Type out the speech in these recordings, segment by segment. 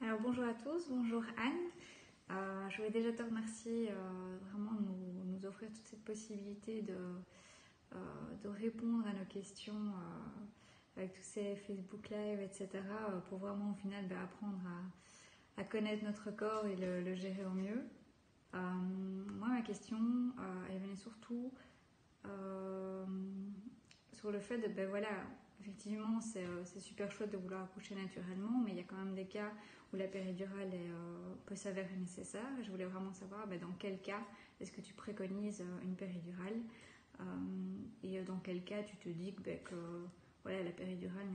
Alors bonjour à tous, bonjour Anne. Je voulais déjà te remercier vraiment de nous offrir toute cette possibilité de répondre à nos questions avec tous ces Facebook Live, etc. Pour vraiment au final apprendre à connaître notre corps et le gérer au mieux. Moi ma question, elle venait surtout sur le fait de, voilà, effectivement c'est super chouette de vouloir accoucher naturellement, mais il y a quand même des cas où la péridurale peut s'avérer nécessaire. Je voulais vraiment savoir dans quel cas est-ce que tu préconises une péridurale et dans quel cas tu te dis que voilà, la péridurale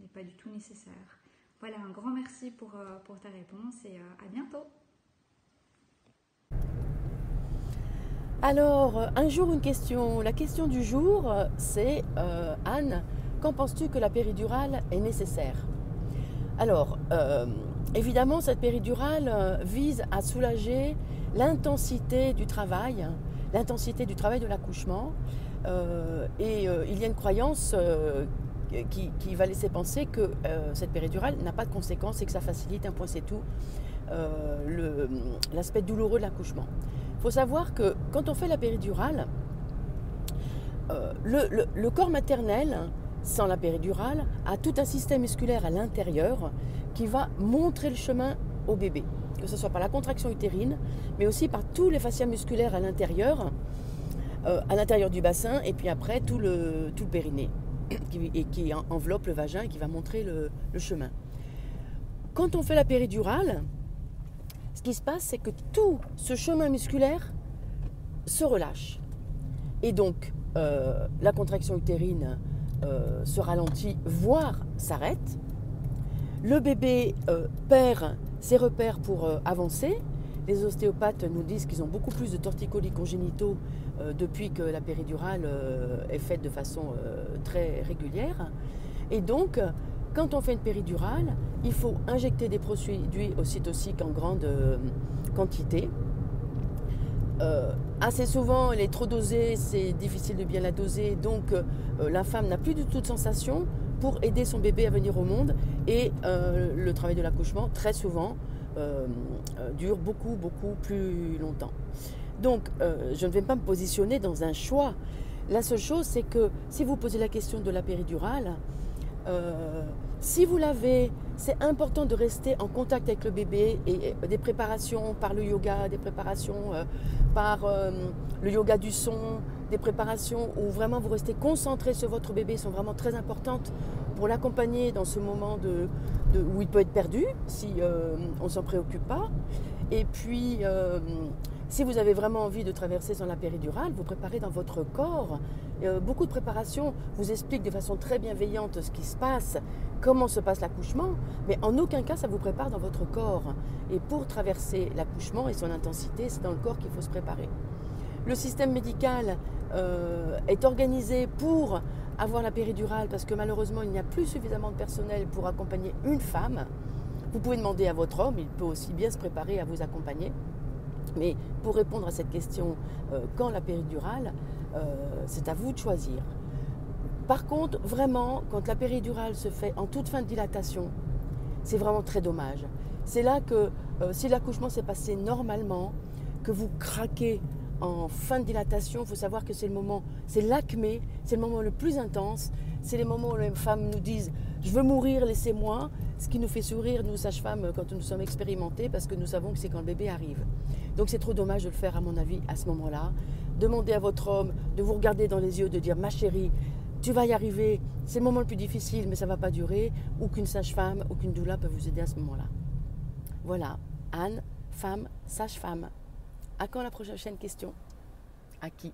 n'est pas du tout nécessaire. Voilà, un grand merci pour ta réponse et à bientôt. Alors, un jour, une question. La question du jour, c'est Anne, quand penses-tu que la péridurale est nécessaire? Alors, évidemment, cette péridurale vise à soulager l'intensité du travail de l'accouchement. Il y a une croyance qui va laisser penser que cette péridurale n'a pas de conséquences et que ça facilite, un point c'est tout, l'aspect douloureux de l'accouchement. Il faut savoir que quand on fait la péridurale, le corps maternel, sans la péridurale, a tout un système musculaire à l'intérieur qui va montrer le chemin au bébé, que ce soit par la contraction utérine, mais aussi par tous les fascias musculaires à l'intérieur du bassin, et puis après tout le périnée, qui enveloppe le vagin et qui va montrer le chemin. Quand on fait la péridurale, ce qui se passe, c'est que tout ce chemin musculaire se relâche. Et donc, la contraction utérine se ralentit, voire s'arrête. Le bébé perd ses repères pour avancer. Les ostéopathes nous disent qu'ils ont beaucoup plus de torticolis congénitaux depuis que la péridurale est faite de façon très régulière. Et donc, quand on fait une péridurale, il faut injecter des produits ocytociques en grande quantité. Assez souvent, elle est trop dosée, c'est difficile de bien la doser, donc la femme n'a plus du tout de sensation pour aider son bébé à venir au monde. Et le travail de l'accouchement, très souvent, dure beaucoup plus longtemps. Donc, je ne vais pas me positionner dans un choix. La seule chose, c'est que si vous posez la question de la péridurale, si vous l'avez, c'est important de rester en contact avec le bébé et des préparations par le yoga, des préparations par le yoga du son, des préparations où vraiment vous restez concentré sur votre bébé sont vraiment très importantes pour l'accompagner dans ce moment où il peut être perdu si on ne s'en préoccupe pas. Et puis, si vous avez vraiment envie de traverser sans la péridurale, vous préparez dans votre corps. Beaucoup de préparations vous expliquent de façon très bienveillante ce qui se passe, comment se passe l'accouchement, mais en aucun cas ça vous prépare dans votre corps. Et pour traverser l'accouchement et son intensité, c'est dans le corps qu'il faut se préparer. Le système médical est organisé pour avoir la péridurale parce que malheureusement il n'y a plus suffisamment de personnel pour accompagner une femme. Vous pouvez demander à votre homme, il peut aussi bien se préparer à vous accompagner. Mais pour répondre à cette question, quand la péridurale, c'est à vous de choisir. Par contre, vraiment, quand la péridurale se fait en toute fin de dilatation, c'est vraiment très dommage. C'est là que, si l'accouchement s'est passé normalement, que vous craquez en fin de dilatation, il faut savoir que c'est le moment, c'est l'acmé, c'est le moment le plus intense, c'est les moments où les femmes nous disent « je veux mourir, laissez-moi », ce qui nous fait sourire, nous sages-femmes, quand nous sommes expérimentés, parce que nous savons que c'est quand le bébé arrive. Donc c'est trop dommage de le faire, à mon avis, à ce moment-là. Demandez à votre homme de vous regarder dans les yeux, de dire « ma chérie, tu vas y arriver, c'est le moment le plus difficile, mais ça ne va pas durer », ou qu'une sage-femme, ou qu'une doula peut vous aider à ce moment-là. Voilà, Anne, femme, sage-femme. À quand la prochaine question? À qui?